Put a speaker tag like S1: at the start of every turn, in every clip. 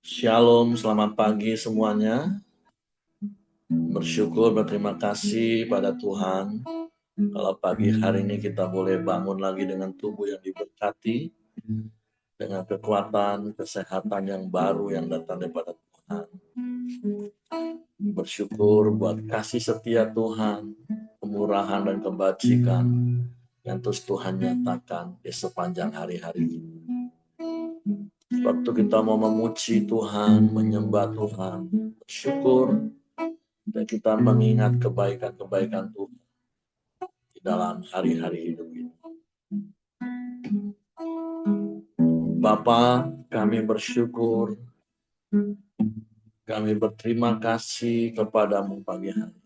S1: Shalom, selamat pagi semuanya. Bersyukur, berterima kasih pada Tuhan. Kalau pagi hari ini kita boleh bangun lagi dengan tubuh yang diberkati, dengan kekuatan, kesehatan yang baru yang datang daripada Tuhan. Bersyukur buat kasih setia Tuhan, kemurahan dan kebajikan yang terus Tuhan nyatakan di sepanjang hari-hari ini. Waktu kita mau memuji Tuhan, menyembah Tuhan, bersyukur, dan kita mengingat kebaikan-kebaikan Tuhan di dalam hari-hari hidup ini. Bapa, kami bersyukur, kami berterima kasih kepadamu pagi hari.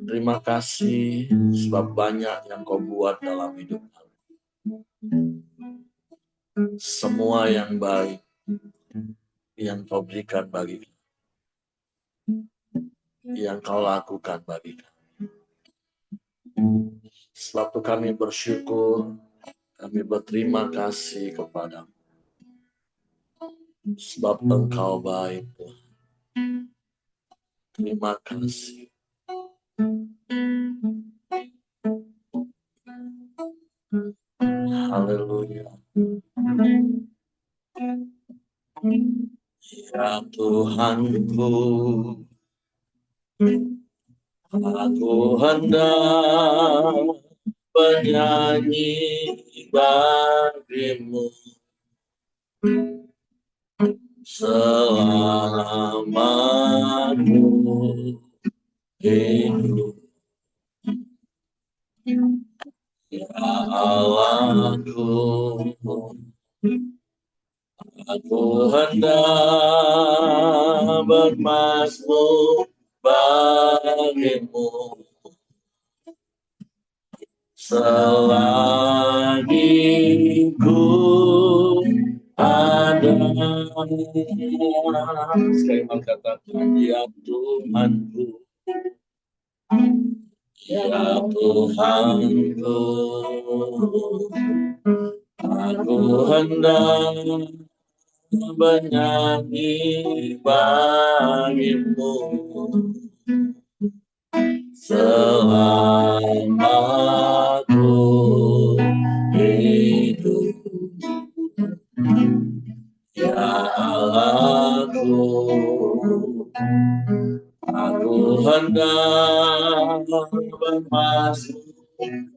S1: Terima kasih sebab banyak yang kau buat dalam hidup kami. Semua yang baik yang kau berikan bagi kami, yang kau lakukan bagi kami. Sebab itu kami bersyukur, kami berterima kasih kepadamu. Sebab engkau baik, Tuhan. Terima kasih. Haleluya. Ya Tuhanku, aku hendak bernyanyi bagimu selama aku hidup. Ya Allahku, aku hendak bermazmur bagimu selagi ku ada. Sekali lagi katakan, ya Tuhanku, ya Tuhanku, aku hendak bernyanyi bagimu selama aku hidup. Ya Allahku, aku hendak bermazmur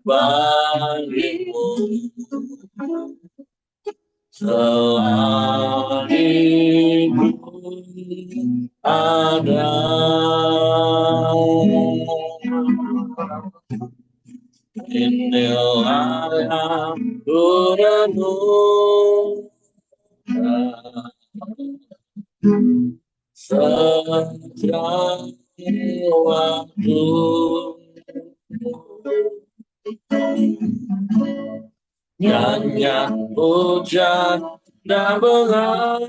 S1: bagimu selagi ku ada. Inilah yang ku renungkan setiap waktu. Nyanyian hujan dan bunga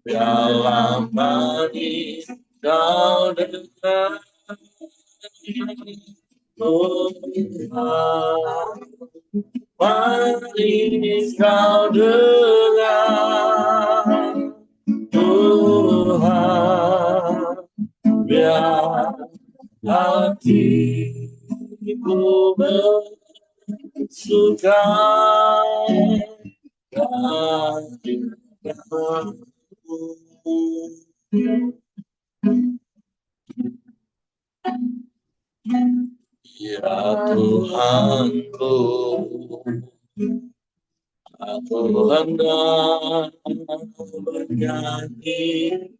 S1: dalam manis kau dengar manis kau dengar Tuhan, biar hatiku bersuka ya Tuhanku, aku hendak bernyanyi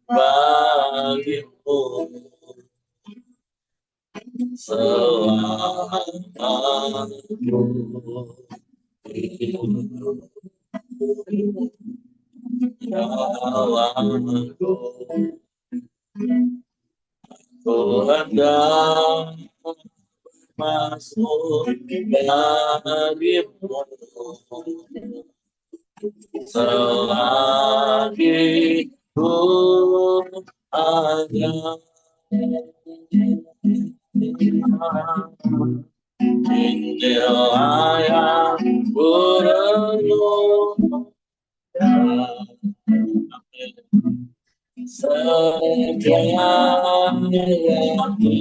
S1: bagimu selama aku hidup. Ya Allahku, ku hendak bermazmur bagimu selagi Ada Indelaya Buranu Setiap waktu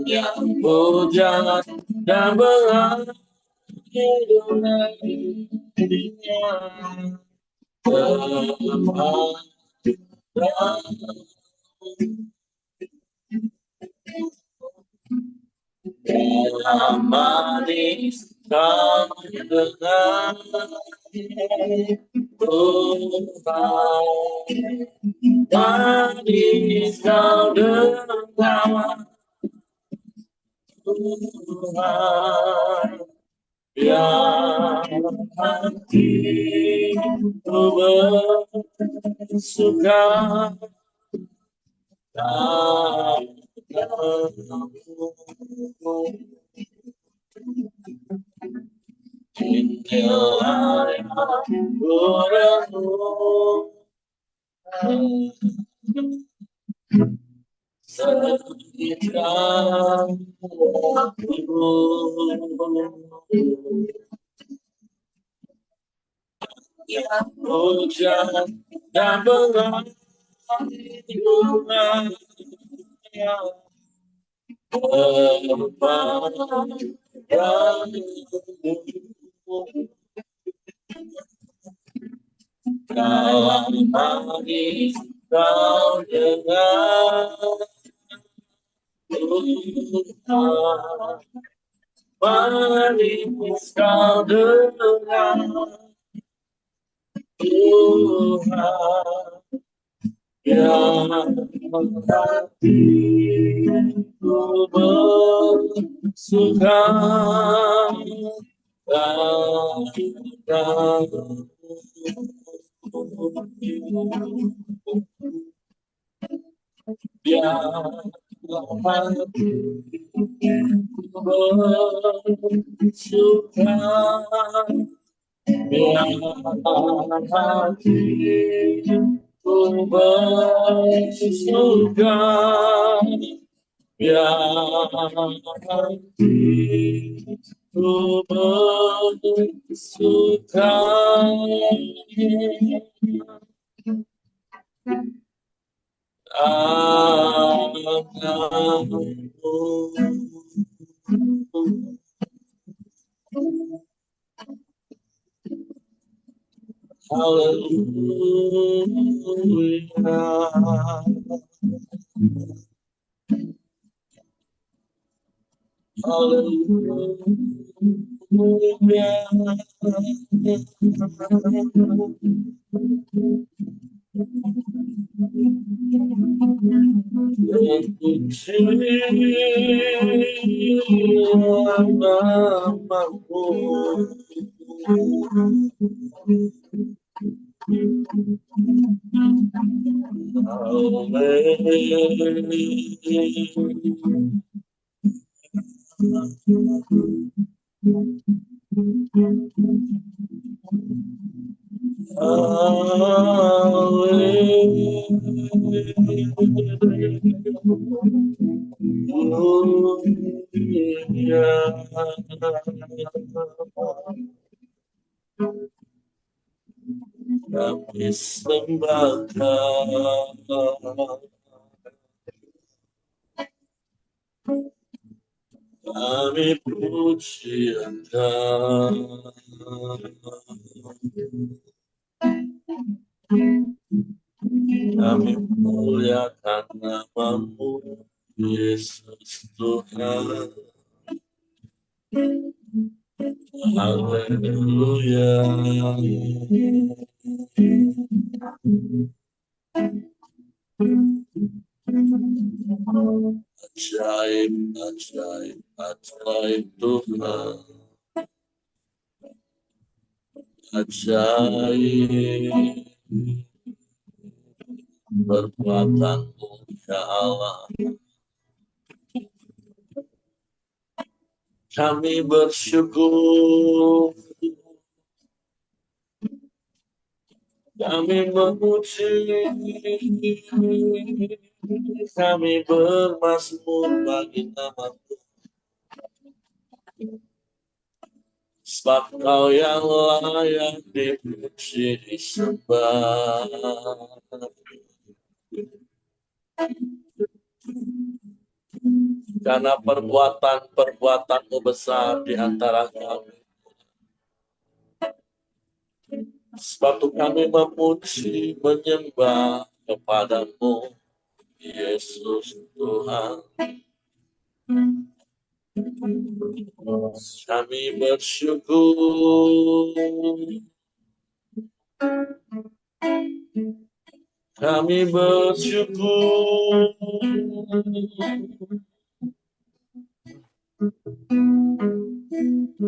S1: yang hujan dan berangin dunia tempat dalam manis kau dengar Tuhan manis kau dengar Tuhan yang hatiku bersuka hujan dan berangin dalam manis kau dengar Tuhan manis kau dengar Tuhan yang hatiku bersuka kami sembahkan, kami pujikan, kami muliakan nama-Mu, Yesus Tuhan. Haleluya. Ajaib, ajaib, ajaib Tuhan. Ajaib perbuatan-Mu, ya Allah. Kami bersyukur Kami memuji, kami bermazmur bagi nama-Mu. Sebab Kau yang layak dipuji disembah. Karena perbuatan-perbuatan-Mu besar di antara kami. Sebab itu kami memuji, menyembah kepada-Mu, Yesus Tuhan. Kami bersyukur, kami bersyukur.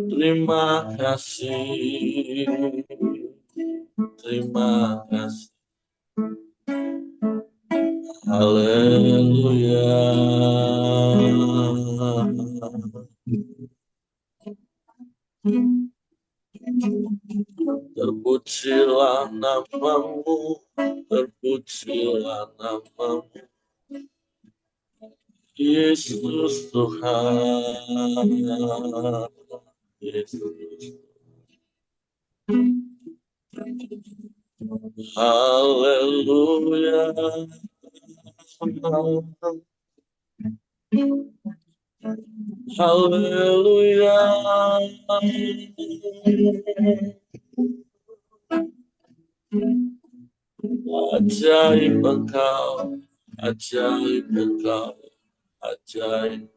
S1: Terima kasih, terima kasih. Haleluya. Terpujilah nama-Mu, terpujilah nama-Mu, Yesus Tuhan. Yesus. Haleluya. Haleluya. Ajaib Engkau, ajaib Engkau, ajaib.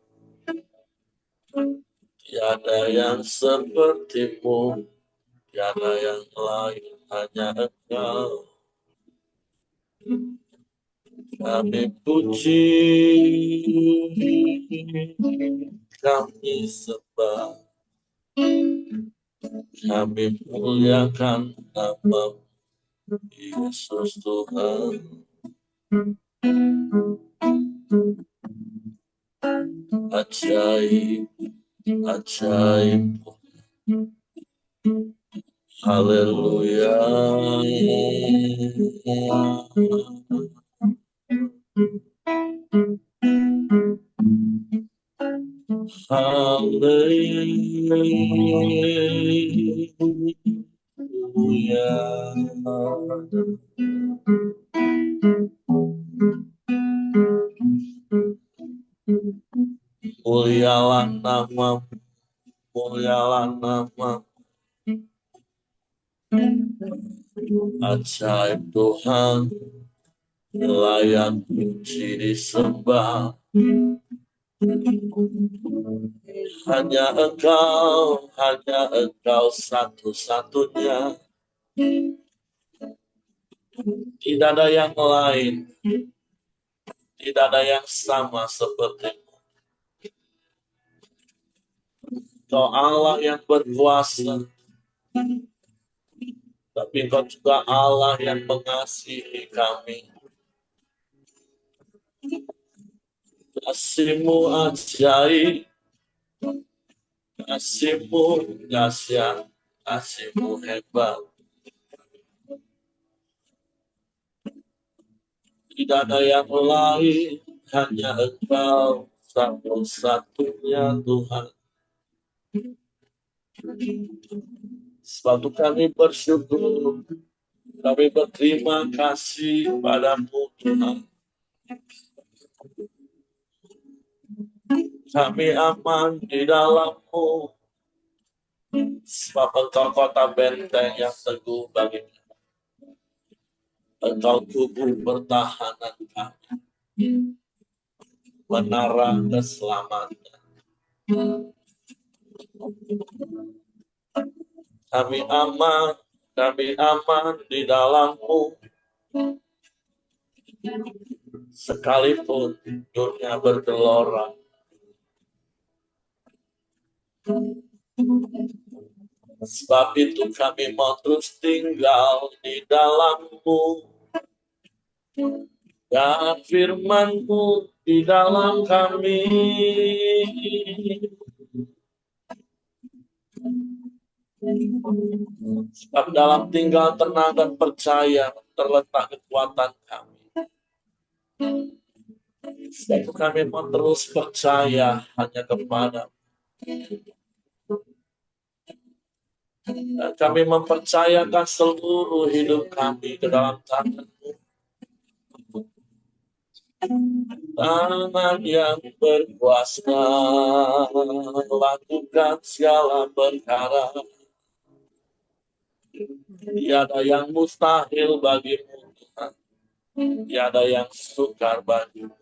S1: Tiada yang seperti-Mu, tiada yang lain, hanya Engkau. Kami puji, kami sembah, kami muliakan nama Yesus Tuhan. Ajaib, ajaib. Haleluya. Haleluya. Mulialah nama-Mu, mulialah nama-Mu. Ajaib Tuhan, layak puji disembah. Hanya Engkau satu-satunya. Tidak ada yang lain, tidak ada yang sama seperti-Mu. Kau Allah yang berkuasa, tapi Kau juga Allah yang mengasihi kami. Kasih-Mu ajaib, kasih-Mu dahsyat, kasih-Mu hebat. Tidak ada yang lain, hanya Engkau satu-satunya Tuhan. Sebab itu kami bersyukur, kami berterima kasih padamu Tuhan. Kami aman di dalam-Mu, sebab Engkau kota benteng yang teguh bagi kami. Engkau tubuh pertahanan kami, menara keselamatan. Kami aman di dalam-Mu, sekalipun dunia bergelora. Sebab itu kami mau terus tinggal di dalam-Mu, dan firman-Mu di dalam kami. Sebab dalam tinggal tenang dan percaya terletak kekuatan kami. Sebab kami mau terus percaya hanya kepada. Dan kami mempercayakan seluruh hidup kami ke dalam tangan-Mu. Tangan yang berkuasa lakukan segala perkara. Tiada yang mustahil bagimu, Tuhan. Tiada yang sukar bagimu.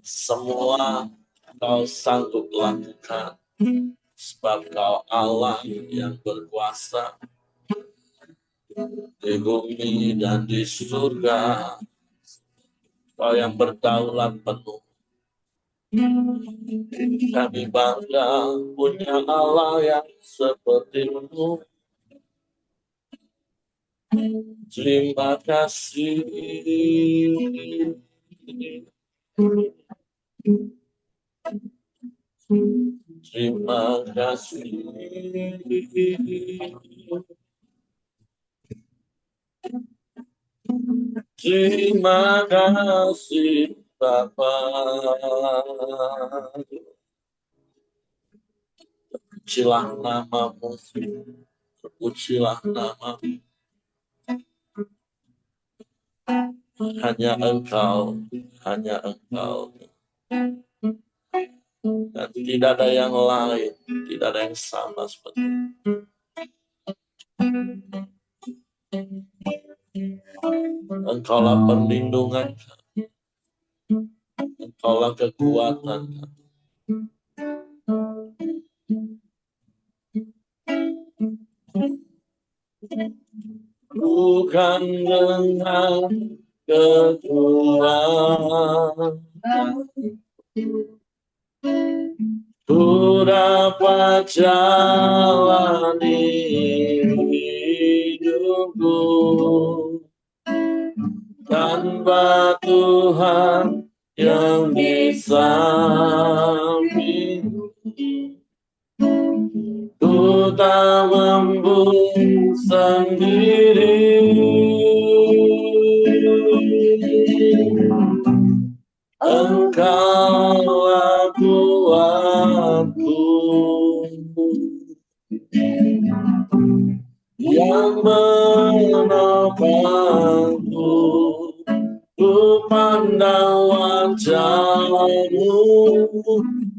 S1: Semua Kau sanggup lakukan. Sebab Kau Allah yang berkuasa di bumi dan di surga. Kau yang berdaulat penuh. Kami bangga punya Allah yang seperti-Mu. Terima kasih. Terima kasih. Terima kasih Bapa. Terpujilah nama-Mu. Terpujilah nama-Mu. Hanya Engkau, hanya Engkau. Dan tidak ada yang lain, tidak ada yang sama seperti Engkaulah perlindungan kami. Engkaulah kekuatan kami. Bukan dengan kekuatan ku dapat jalani hidupku tanpa Tuhan yang di sampingku. Ku tak mampu sendiri. Engkaulah kuatku yang menopangku. Ku pandang wajah-Mu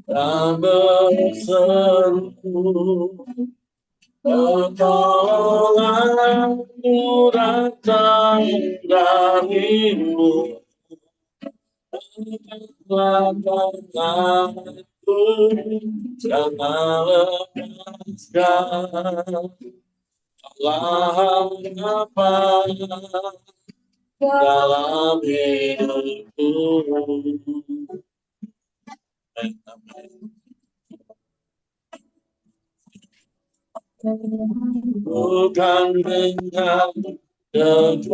S1: dan berseru, pertolonganku datang dari-Mu. Tanganku jangan lepaskan. Kaulah apa dalam hidupku. Bukan dengan kekuatan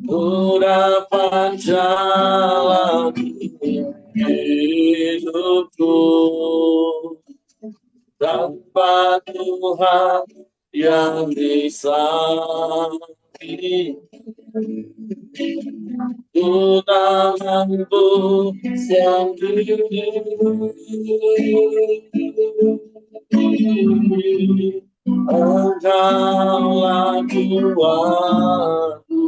S1: ku dapat jalani hidupku tanpa Tuhan yang di samping. Ku tak mampu sendiri. Engkaulah kuatku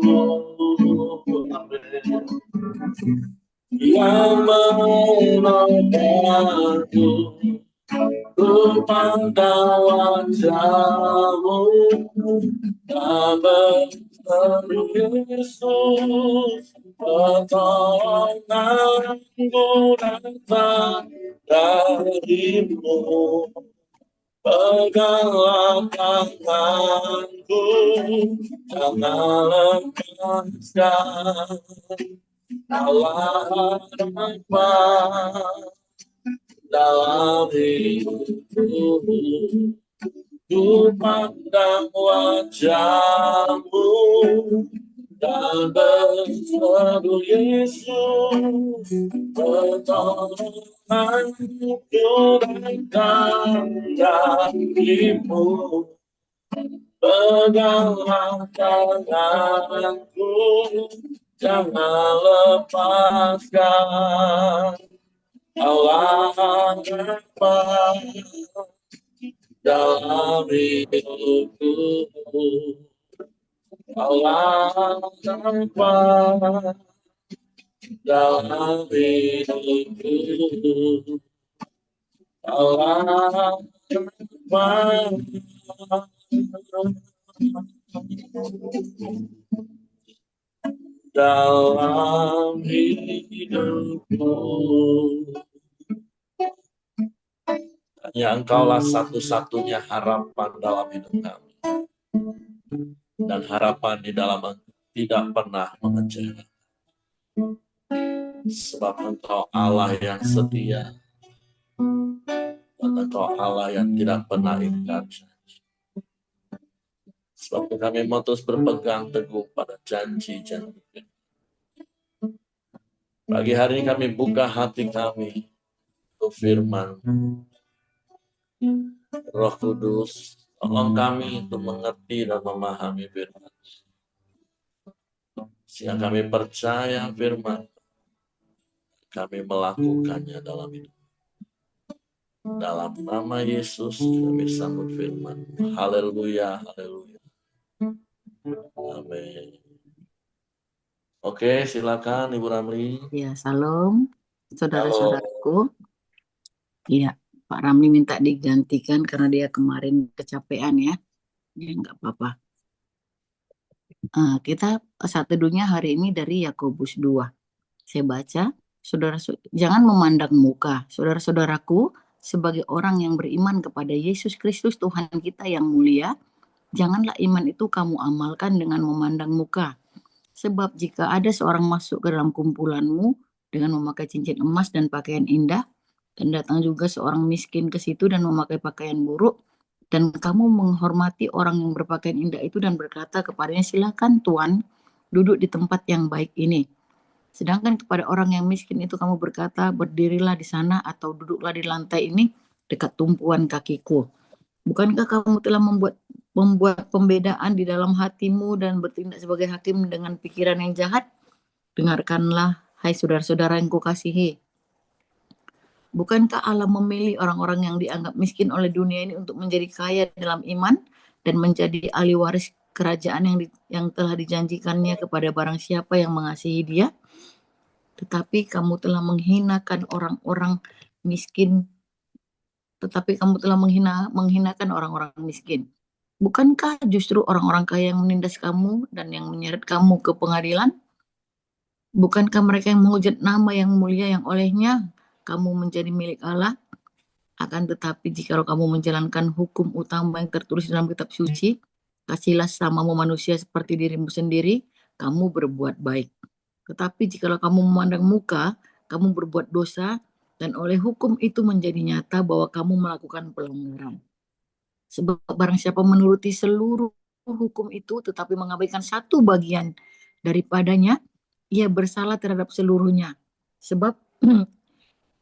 S1: yang menopangku. Ku pandang wajah-Mu dan berseru, Yesus, pertolonganku datang dari-Mu. Peganglah tanganku, jangan lepaskan. Kaulah apa dalam hidupku. Ku pandang wajah-Mu dan berseru Yesus, pertolonganku dan dahimu, peganglah tanganku, jangan lepaskan. Allah apa dalam hidupku, Allah apa dalam hidupku, Allah apa dalam hidupku. Hanya Engkaulah satu-satunya harapan dalam hidup kami. Dan harapan di dalam Engkau tidak pernah mengecewakan. Sebab Engkau Allah yang setia. Dan Engkau Allah yang tidak pernah ingkar janji. Sebab kami mau terus berpegang teguh pada janji-janji. Pagi hari ini kami buka hati kami untuk firman. Roh Kudus, tolong kami untuk mengerti dan memahami firman. Sehingga kami percaya firman, kami melakukannya dalam hidup. Dalam nama Yesus kami sambut firman. Haleluya, haleluya. Amin. Oke, silakan Ibu Ramli.
S2: Ya, salam saudara-saudaraku. Iya, Pak Ramli minta digantikan karena dia kemarin kecapean ya. Ya, nggak apa-apa. Kita saat teduhnya hari ini dari Yakobus 2. Saya baca, jangan memandang muka, saudara-saudaraku, sebagai orang yang beriman kepada Yesus Kristus Tuhan kita yang mulia, janganlah iman itu kamu amalkan dengan memandang muka. Sebab jika ada seorang masuk ke dalam kumpulanmu dengan memakai cincin emas dan pakaian indah, dan datang juga seorang miskin ke situ dan memakai pakaian buruk, dan kamu menghormati orang yang berpakaian indah itu dan berkata kepadanya, silakan Tuan, duduk di tempat yang baik ini. Sedangkan kepada orang yang miskin itu kamu berkata, berdirilah di sana atau duduklah di lantai ini dekat tumpuan kakiku. Bukankah kamu telah membuat pembedaan di dalam hatimu dan bertindak sebagai hakim dengan pikiran yang jahat? Dengarkanlah, hai saudara-saudara yang kukasihi. Bukankah Allah memilih orang-orang yang dianggap miskin oleh dunia ini untuk menjadi kaya dalam iman dan menjadi ahli waris kerajaan yang telah dijanjikannya kepada barang siapa yang mengasihi Dia? Tetapi kamu telah menghinakan orang-orang miskin. menghinakan orang-orang miskin. Bukankah justru orang-orang kaya yang menindas kamu dan yang menyeret kamu ke pengadilan? Bukankah mereka yang menghujat nama yang mulia yang olehnya kamu menjadi milik Allah? Akan tetapi jika kamu menjalankan hukum utama yang tertulis dalam kitab suci, kasihlah sesamamu manusia seperti dirimu sendiri, kamu berbuat baik. Tetapi jika kamu memandang muka, kamu berbuat dosa, dan oleh hukum itu menjadi nyata bahwa kamu melakukan pelanggaran. Sebab barang siapa menuruti seluruh hukum itu tetapi mengabaikan satu bagian daripadanya, ia bersalah terhadap seluruhnya. Sebab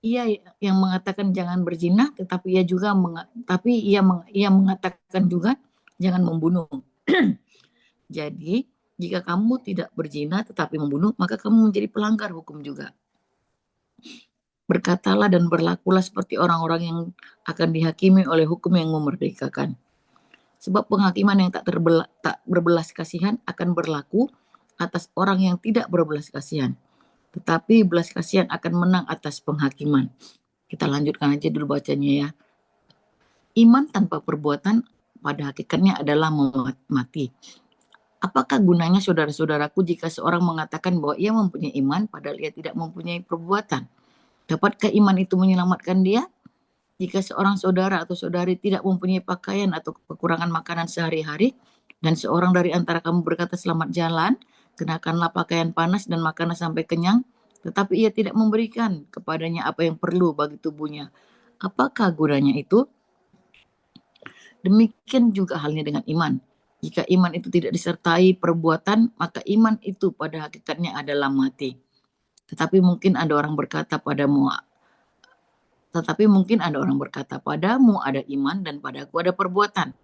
S2: ia yang mengatakan jangan berzina, tetapi ia mengatakan juga jangan membunuh. Jadi, jika kamu tidak berzina tetapi membunuh, maka kamu menjadi pelanggar hukum juga. Berkatalah dan berlakulah seperti orang-orang yang akan dihakimi oleh hukum yang memerdekakan. Sebab penghakiman yang tak berbelas kasihan akan berlaku atas orang yang tidak berbelas kasihan. Tetapi belas kasihan akan menang atas penghakiman. Kita lanjutkan aja dulu bacanya ya. Iman tanpa perbuatan pada hakikatnya adalah mati. Apakah gunanya saudara-saudaraku jika seorang mengatakan bahwa ia mempunyai iman padahal ia tidak mempunyai perbuatan? Dapatkah iman itu menyelamatkan dia? Jika seorang saudara atau saudari tidak mempunyai pakaian atau kekurangan makanan sehari-hari, dan seorang dari antara kamu berkata selamat jalan, kenakanlah pakaian panas dan makanlah sampai kenyang, tetapi ia tidak memberikan kepadanya apa yang perlu bagi tubuhnya, apakah gunanya itu? Demikian juga halnya dengan iman. Jika iman itu tidak disertai perbuatan, maka iman itu pada hakikatnya adalah mati. Tetapi mungkin ada orang berkata padamu, ada iman dan padaku ada perbuatan.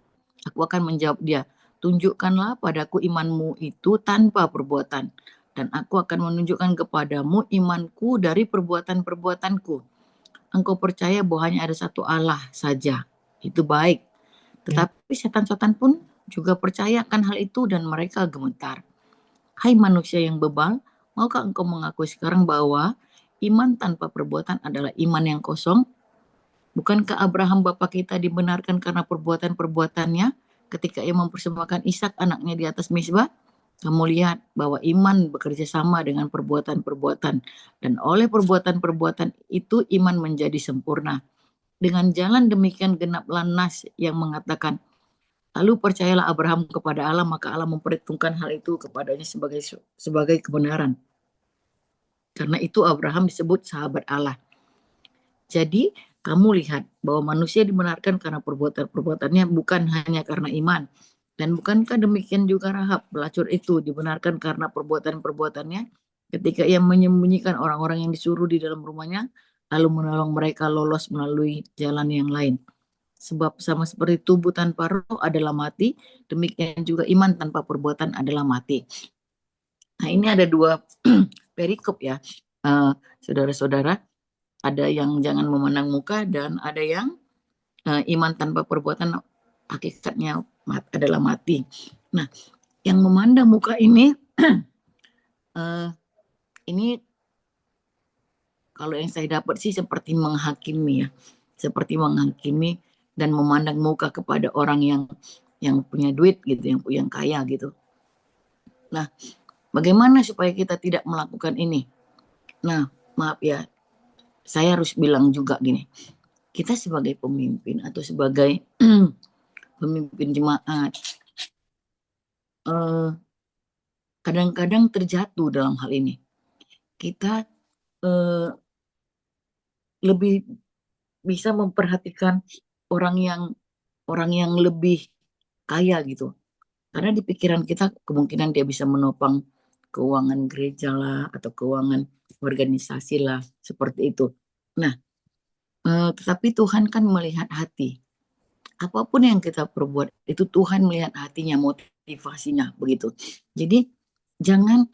S2: Aku akan menjawab dia, tunjukkanlah padaku imanmu itu tanpa perbuatan, dan aku akan menunjukkan kepadamu imanku dari perbuatan-perbuatanku. Engkau percaya bahwa hanya ada satu Allah saja, itu baik. Tetapi setan-setan pun juga percaya akan hal itu dan mereka gemetar. Hai manusia yang bebal, maukah engkau mengaku sekarang bahwa iman tanpa perbuatan adalah iman yang kosong? Bukankah Abraham bapa kita dibenarkan karena perbuatan-perbuatannya ketika ia mempersembahkan Ishak anaknya di atas mezbah? Kamu lihat bahwa iman bekerja sama dengan perbuatan-perbuatan, dan oleh perbuatan-perbuatan itu iman menjadi sempurna. Dengan jalan demikian genaplah nas yang mengatakan, lalu percayalah Abraham kepada Allah, maka Allah memperhitungkan hal itu kepadanya sebagai kebenaran. Karena itu Abraham disebut sahabat Allah. Jadi kamu lihat bahwa manusia dibenarkan karena perbuatan-perbuatannya, bukan hanya karena iman. Dan bukankah demikian juga Rahab, pelacur itu dibenarkan karena perbuatan-perbuatannya ketika ia menyembunyikan orang-orang yang disuruh di dalam rumahnya, lalu menolong mereka lolos melalui jalan yang lain. Sebab sama seperti tubuh tanpa roh adalah mati, demikian juga iman tanpa perbuatan adalah mati. Nah, ini ada dua perikop ya, saudara-saudara. Ada yang jangan memandang muka dan ada yang iman tanpa perbuatan hakikatnya adalah mati. Nah, yang memandang muka ini ini kalau yang saya dapat sih seperti menghakimi ya, seperti menghakimi dan memandang muka kepada orang yang punya duit gitu, yang kaya gitu. Nah, bagaimana supaya kita tidak melakukan ini? Nah, maaf ya, saya harus bilang juga gini, kita sebagai pemimpin atau sebagai pemimpin jemaat kadang-kadang terjatuh dalam hal ini. Kita lebih bisa memperhatikan orang yang lebih kaya gitu. Karena di pikiran kita kemungkinan dia bisa menopang keuangan gereja lah atau keuangan organisasi lah, seperti itu. Nah, tetapi Tuhan kan melihat hati. Apapun yang kita perbuat itu Tuhan melihat hatinya, motivasinya begitu. Jadi jangan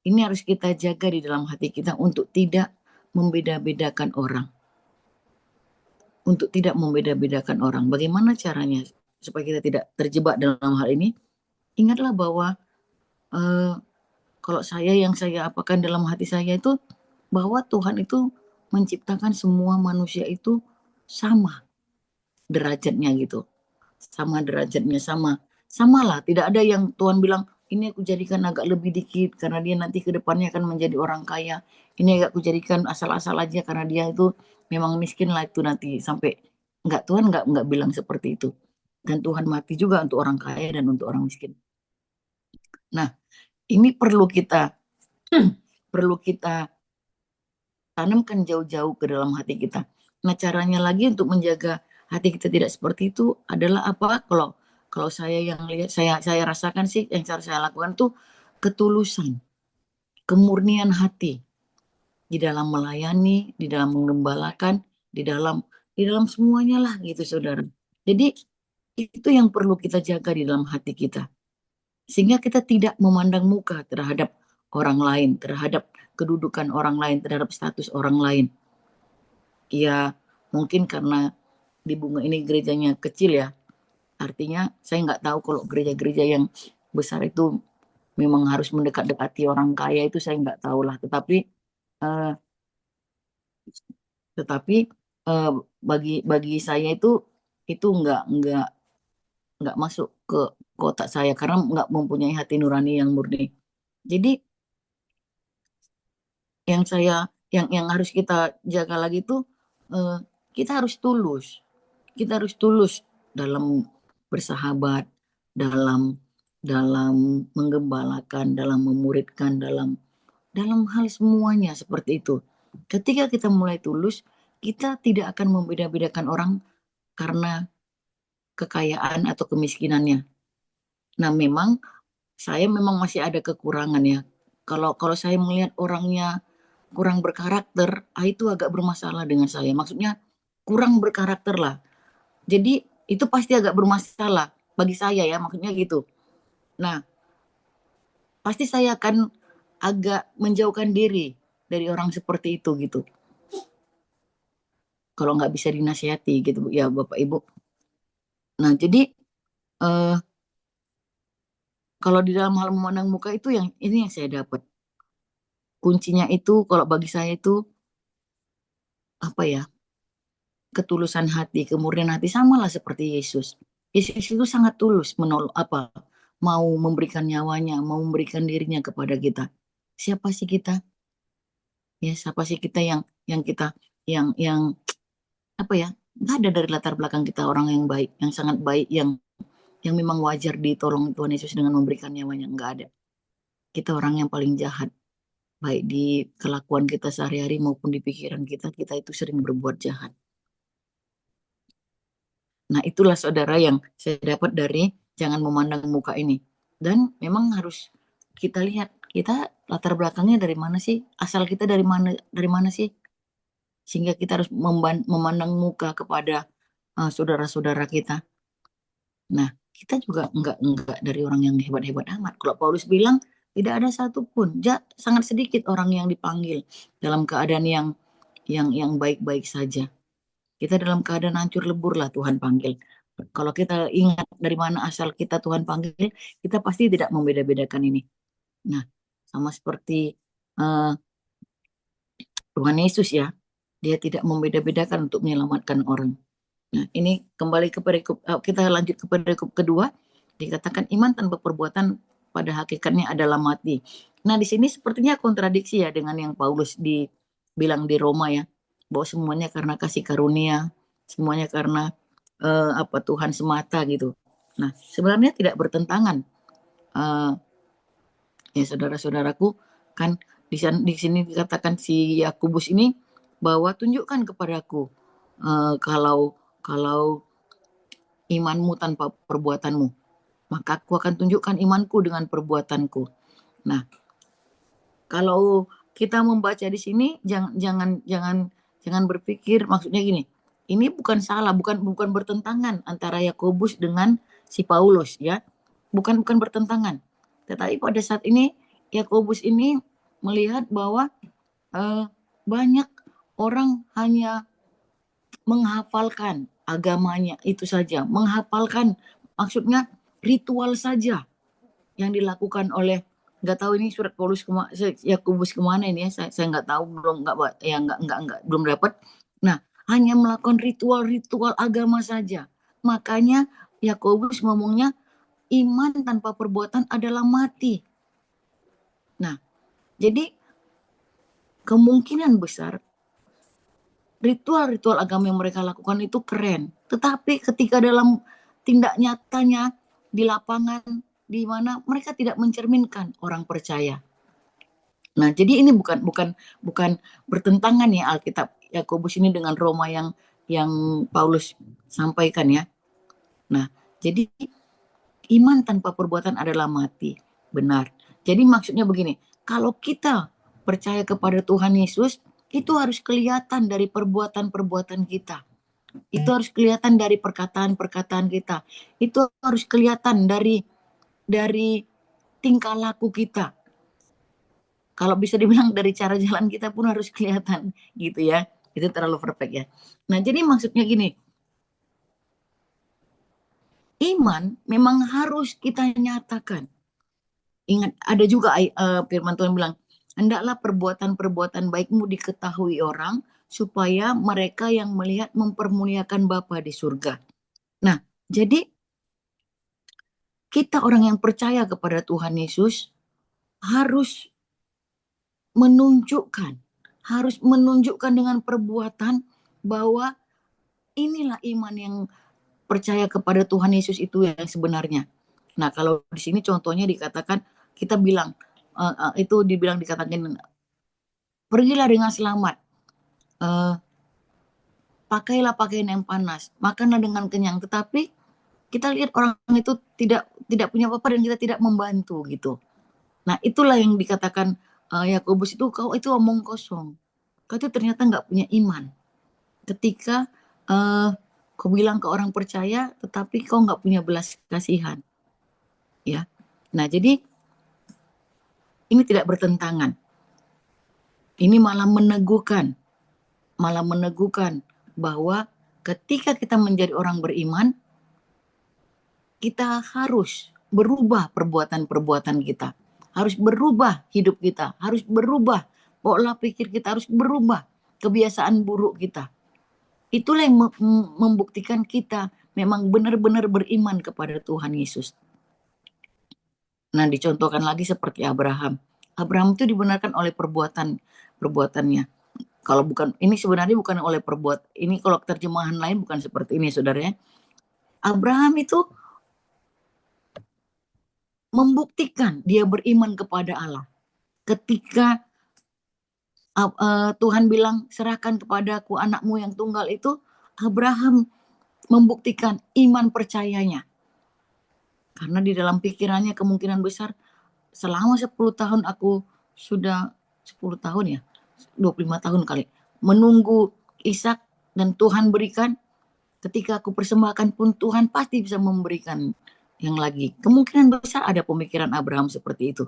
S2: ini harus kita jaga di dalam hati kita untuk tidak membeda-bedakan orang. Untuk tidak membeda-bedakan orang. Bagaimana caranya supaya kita tidak terjebak dalam hal ini? Ingatlah bahwa kalau yang saya apakan dalam hati saya itu bahwa Tuhan itu menciptakan semua manusia itu sama derajatnya gitu. Sama derajatnya, samalah. Tidak ada yang Tuhan bilang ini aku jadikan agak lebih dikit karena dia nanti ke depannya akan menjadi orang kaya. Ini agak aku jadikan asal-asal aja karena dia itu memang miskin lah itu nanti sampai Tuhan nggak bilang seperti itu. Dan Tuhan mati juga untuk orang kaya dan untuk orang miskin. Nah, ini perlu kita tanamkan jauh-jauh ke dalam hati kita. Nah, caranya lagi untuk menjaga hati kita tidak seperti itu adalah apa? Kalau saya yang lihat, saya rasakan sih yang cara saya lakukan tuh ketulusan, kemurnian hati di dalam melayani, di dalam mengembalakan, di dalam semuanya lah gitu, saudara. Jadi itu yang perlu kita jaga di dalam hati kita. Sehingga kita tidak memandang muka terhadap orang lain, terhadap kedudukan orang lain, terhadap status orang lain. Ya, mungkin karena di Bunga ini gerejanya kecil ya. Artinya saya nggak tahu kalau gereja-gereja yang besar itu memang harus mendekat-dekati orang kaya, itu saya nggak tahu lah. Eh, tetapi bagi saya itu nggak masuk ke kotak saya karena nggak mempunyai hati nurani yang murni. Jadi yang harus kita jaga lagi tuh kita harus tulus. Kita harus tulus dalam bersahabat, dalam dalam menggembalakan, dalam memuridkan, dalam hal semuanya seperti itu. Ketika kita mulai tulus, kita tidak akan membeda-bedakan orang karena kekayaan atau kemiskinannya. Nah, memang saya memang masih ada kekurangan ya. Kalau saya melihat orangnya kurang berkarakter, itu agak bermasalah dengan saya. Maksudnya kurang berkarakter lah. Jadi itu pasti agak bermasalah bagi saya ya, maksudnya gitu. Nah, pasti saya akan agak menjauhkan diri dari orang seperti itu gitu. Kalau nggak bisa dinasihati gitu ya Bapak Ibu. Nah, jadi eh, kalau di dalam hal memandang muka itu yang ini yang saya dapat. Kuncinya itu kalau bagi saya itu apa ya? Ketulusan hati, kemurnian hati samalah seperti Yesus. Yesus itu sangat tulus mau memberikan nyawanya, mau memberikan dirinya kepada kita. Siapa sih kita? Ya, siapa sih kita yang kita yang apa ya? Nggak ada dari latar belakang kita orang yang baik, yang sangat baik, yang memang wajar ditolong Tuhan Yesus dengan memberikan nyawanya. Nggak ada. Kita orang yang paling jahat, baik di kelakuan kita sehari-hari maupun di pikiran kita, kita itu sering berbuat jahat. Nah, itulah saudara yang saya dapat dari jangan memandang muka ini. Dan memang harus kita lihat kita latar belakangnya dari mana sih? Asal kita dari mana sih? Sehingga kita harus memandang muka kepada saudara-saudara kita. Nah, kita juga enggak dari orang yang hebat-hebat amat. Kalau Paulus bilang tidak ada satupun, sangat sedikit orang yang dipanggil dalam keadaan yang baik-baik saja. Kita dalam keadaan hancur lebur lah Tuhan panggil. Kalau kita ingat dari mana asal kita Tuhan panggil, kita pasti tidak membeda-bedakan ini. Nah, sama seperti eh, Tuhan Yesus ya, dia tidak membeda-bedakan untuk menyelamatkan orang. Nah, ini kembali ke perikop, kita lanjut ke perikop kedua, dikatakan iman tanpa perbuatan pada hakikatnya adalah mati. Nah, di sini sepertinya kontradiksi ya dengan yang Paulus bilang di Roma ya, bahwa semuanya karena kasih karunia, semuanya karena Tuhan semata gitu. Nah, sebenarnya tidak bertentangan. Eh, ya saudara-saudaraku, kan di sini dikatakan si Yakobus ini bahwa tunjukkan kepadaku kalau kalau imanmu tanpa perbuatanmu, maka aku akan tunjukkan imanku dengan perbuatanku. Nah, kalau kita membaca di sini jangan jangan jangan jangan berpikir maksudnya gini. Ini bukan salah, bukan bertentangan antara Yakobus dengan si Paulus ya. Bukan bertentangan. Tetapi pada saat ini Yakobus ini melihat bahwa eh, banyak orang hanya menghafalkan agamanya itu saja, menghafalkan maksudnya ritual saja yang dilakukan oleh nggak tahu ini surat Paulus Yakobus kemana ini ya saya nggak tahu belum nggak belum dapat. Nah, hanya melakukan ritual-ritual agama saja. Makanya Yakobus ngomongnya iman tanpa perbuatan adalah mati. Nah, jadi kemungkinan besar ritual-ritual agama yang mereka lakukan itu keren. Tetapi ketika dalam tindak nyatanya di lapangan di mana mereka tidak mencerminkan orang percaya. Nah, jadi ini bukan bukan bukan bertentangan ya Alkitab Yakobus ini dengan Roma yang Paulus sampaikan ya. Nah, jadi iman tanpa perbuatan adalah mati. Benar. Jadi maksudnya begini, kalau kita percaya kepada Tuhan Yesus, itu harus kelihatan dari perbuatan-perbuatan kita. Itu harus kelihatan dari perkataan-perkataan kita. Itu harus kelihatan dari tingkah laku kita. Kalau bisa dibilang dari cara jalan kita pun harus kelihatan gitu ya. Itu terlalu perfect ya. Nah, jadi maksudnya gini, iman memang harus kita nyatakan. Ingat, ada juga firman Tuhan bilang, hendaklah perbuatan-perbuatan baikmu diketahui orang, supaya mereka yang melihat mempermuliakan Bapa di surga. Nah, jadi kita orang yang percaya kepada Tuhan Yesus harus menunjukkan, dengan perbuatan bahwa inilah iman yang percaya kepada Tuhan Yesus itu yang sebenarnya. Nah, kalau di sini contohnya dikatakan kita bilang itu dikatakan pergilah dengan selamat, pakailah pakaian yang panas, makanlah dengan kenyang. Tetapi kita lihat orang itu tidak punya apa-apa dan kita tidak membantu gitu. Nah, itulah yang dikatakan Yakobus itu, kau itu omong kosong. Kau itu ternyata nggak punya iman. Ketika kau bilang ke orang percaya, tetapi kau nggak punya belas kasihan, ya. Nah, jadi ini tidak bertentangan. Ini malah meneguhkan bahwa ketika kita menjadi orang beriman, kita harus berubah perbuatan-perbuatan kita. Harus berubah hidup kita, harus berubah pola pikir kita, harus berubah kebiasaan buruk kita. Itulah yang membuktikan kita memang benar-benar beriman kepada Tuhan Yesus. Nah, dicontohkan lagi seperti Abraham. Abraham itu dibenarkan oleh perbuatannya. Kalau bukan, ini sebenarnya bukan oleh ini kalau terjemahan lain bukan seperti ini, saudara ya. Abraham itu membuktikan dia beriman kepada Allah. Ketika Tuhan bilang, serahkan kepadaku anakmu yang tunggal itu, Abraham membuktikan iman percayanya. Karena di dalam pikirannya kemungkinan besar, selama 10 tahun aku sudah 10 tahun ya, 25 tahun kali, menunggu Ishak dan Tuhan berikan, ketika aku persembahkan pun Tuhan pasti bisa memberikan yang lagi. Kemungkinan besar ada pemikiran Abraham seperti itu.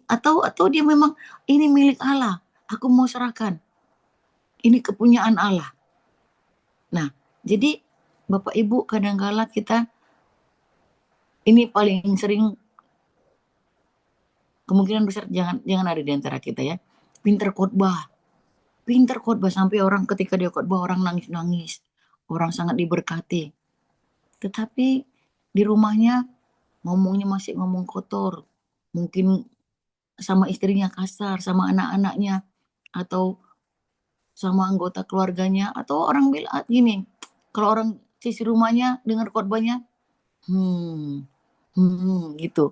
S2: Atau dia memang ini milik Allah, aku mau serahkan. Ini kepunyaan Allah. Nah, jadi Bapak Ibu kadang-kala kita ini paling sering kemungkinan besar jangan ada di antara kita ya. Pinter khotbah sampai orang ketika dia khotbah orang nangis-nangis, orang sangat diberkati. Tetapi di rumahnya ngomongnya masih ngomong kotor, mungkin sama istrinya kasar, sama anak-anaknya, atau sama anggota keluarganya, atau orang bilang gini, kalau orang sisi rumahnya dengar khotbahnya, gitu.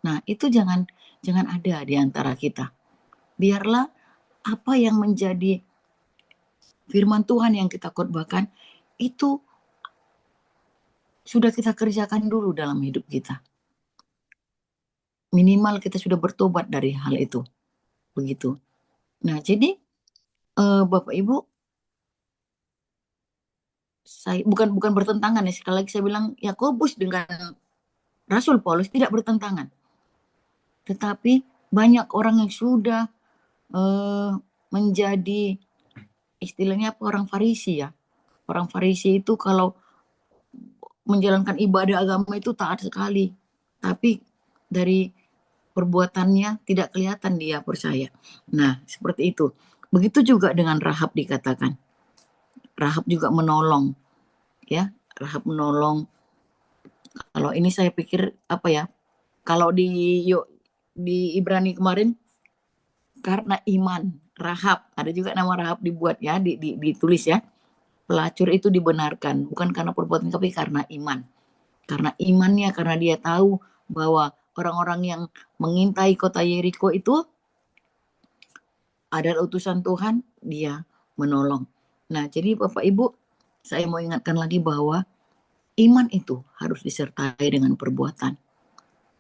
S2: Nah, itu jangan ada di antara kita. Biarlah apa yang menjadi firman Tuhan yang kita khotbahkan itu sudah kita kerjakan dulu dalam hidup kita. Minimal kita sudah bertobat dari hal itu. Begitu. Nah, jadi Bapak Ibu, saya bukan bertentangan ya, sekali lagi saya bilang Yakobus dengan Rasul Paulus tidak bertentangan. Tetapi banyak orang yang sudah menjadi istilahnya apa, orang Farisi ya. Orang Farisi itu kalau menjalankan ibadah agama itu taat sekali. Tapi dari perbuatannya tidak kelihatan dia percaya. Nah, seperti itu. Begitu juga dengan Rahab dikatakan. Rahab juga menolong. Ya, Rahab menolong. Kalau ini saya pikir apa ya? Kalau di Ibrani kemarin karena iman Rahab, ada juga nama Rahab dibuat ya, ditulis ya. Pelacur itu dibenarkan bukan karena perbuatan tapi karena iman. Karena imannya, karena dia tahu bahwa orang-orang yang mengintai kota Yeriko itu adalah utusan Tuhan, dia menolong. Nah, jadi Bapak Ibu, saya mau ingatkan lagi bahwa iman itu harus disertai dengan perbuatan.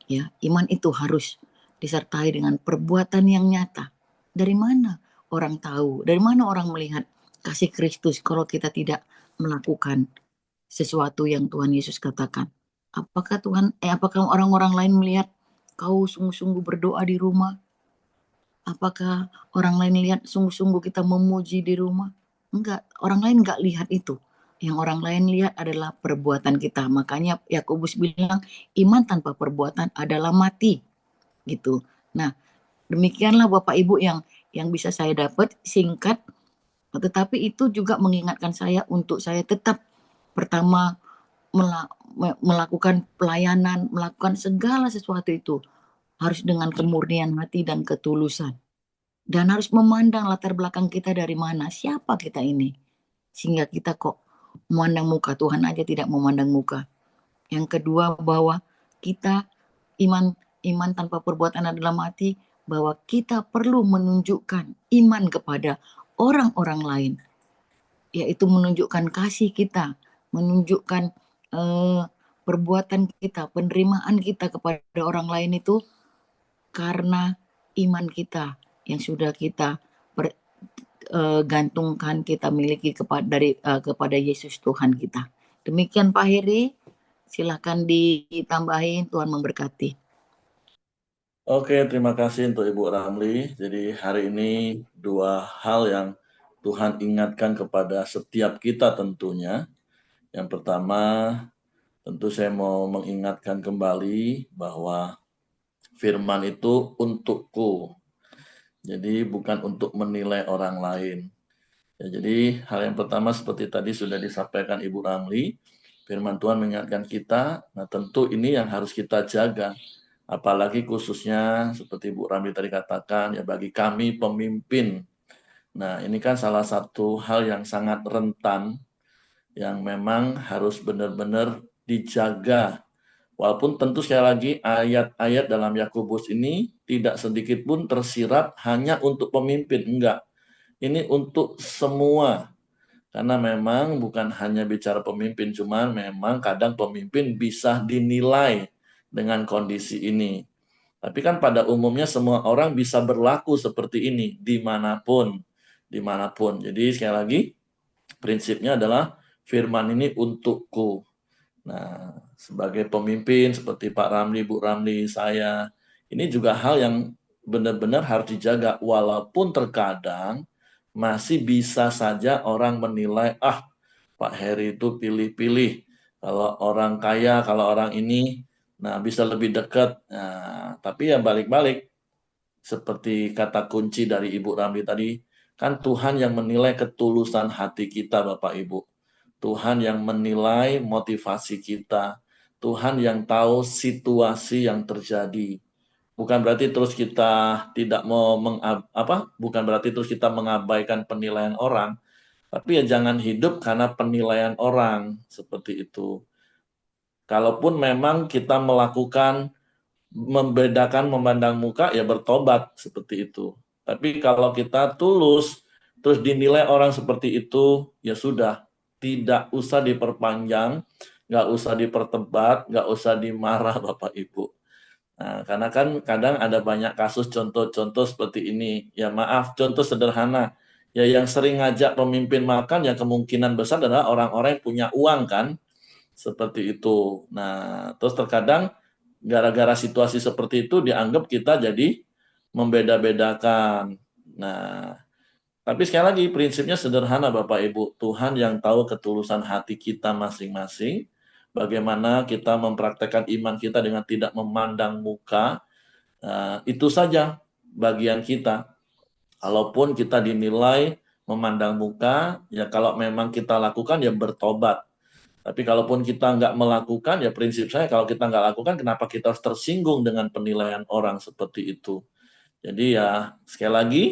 S2: Ya, iman itu harus disertai dengan perbuatan yang nyata. Dari mana orang tahu? Dari mana orang melihat kasih Kristus kalau kita tidak melakukan sesuatu yang Tuhan Yesus katakan? Apakah orang-orang lain melihat kau sungguh-sungguh berdoa di rumah? Apakah orang lain lihat sungguh-sungguh kita memuji di rumah? Enggak, orang lain enggak lihat itu. Yang orang lain lihat adalah perbuatan kita. Makanya Yakobus bilang, iman tanpa perbuatan adalah mati. Gitu. Nah, demikianlah Bapak Ibu yang bisa saya dapat singkat, tetapi itu juga mengingatkan saya untuk saya tetap pertama melakukan pelayanan, melakukan segala sesuatu itu harus dengan kemurnian hati dan ketulusan. Dan harus memandang latar belakang kita dari mana, siapa kita ini. Sehingga kita kok memandang muka, Tuhan aja tidak memandang muka. Yang kedua, bahwa kita iman tanpa perbuatan adalah mati, bahwa kita perlu menunjukkan iman kepada orang-orang lain, yaitu menunjukkan kasih kita, menunjukkan perbuatan kita, penerimaan kita kepada orang lain itu karena iman kita yang sudah kita gantungkan, kita miliki kepada Yesus Tuhan kita. Demikian Pak Heri, silakan ditambahin, Tuhan memberkati.
S1: Oke, terima kasih untuk Ibu Ramli. Jadi hari ini dua hal yang Tuhan ingatkan kepada setiap kita tentunya. Yang pertama, tentu saya mau mengingatkan kembali bahwa firman itu untukku. Jadi bukan untuk menilai orang lain. Ya, jadi hal yang pertama seperti tadi sudah disampaikan Ibu Ramli, firman Tuhan mengingatkan kita, nah tentu ini yang harus kita jaga. Apalagi khususnya seperti Bu Ramli tadi katakan, ya bagi kami pemimpin. Nah ini kan salah satu hal yang sangat rentan, yang memang harus benar-benar dijaga. Walaupun tentu sekali lagi ayat-ayat dalam Yakobus ini tidak sedikit pun tersirat hanya untuk pemimpin, enggak. Ini untuk semua. Karena memang bukan hanya bicara pemimpin, cuman memang kadang pemimpin bisa dinilai dengan kondisi ini. Tapi kan pada umumnya semua orang bisa berlaku seperti ini dimanapun, dimanapun. Jadi sekali lagi prinsipnya adalah firman ini untukku. Nah, sebagai pemimpin seperti Pak Ramli, Bu Ramli, saya, ini juga hal yang benar-benar harus dijaga. Walaupun terkadang masih bisa saja orang menilai, Pak Heri itu pilih-pilih. Kalau orang kaya, kalau orang ini, nah bisa lebih dekat. Nah, tapi ya balik-balik. Seperti kata kunci dari Ibu Ramli tadi, kan Tuhan yang menilai ketulusan hati kita Bapak Ibu. Tuhan yang menilai motivasi kita. Tuhan yang tahu situasi yang terjadi. Bukan berarti terus kita tidak mau bukan berarti terus kita mengabaikan penilaian orang, tapi ya jangan hidup karena penilaian orang seperti itu. Kalaupun memang kita melakukan membedakan memandang muka, ya bertobat seperti itu. Tapi kalau kita tulus terus dinilai orang seperti itu, ya sudah, tidak usah diperpanjang, nggak usah diperdebat, nggak usah dimarah Bapak Ibu. Nah, karena kan kadang ada banyak kasus contoh-contoh seperti ini. Ya maaf, contoh sederhana. Ya yang sering ngajak pemimpin makan ya kemungkinan besar adalah orang-orang yang punya uang kan. Seperti itu. Nah, terus terkadang gara-gara situasi seperti itu dianggap kita jadi membeda-bedakan. Nah, tapi sekali lagi prinsipnya sederhana Bapak Ibu. Tuhan yang tahu ketulusan hati kita masing-masing. Bagaimana kita mempraktekkan iman kita dengan tidak memandang muka. Itu saja bagian kita. Kalaupun kita dinilai memandang muka, ya kalau memang kita lakukan ya bertobat. Tapi kalaupun kita nggak melakukan, ya prinsip saya kalau kita nggak lakukan, kenapa kita harus tersinggung dengan penilaian orang seperti itu. Jadi ya sekali lagi,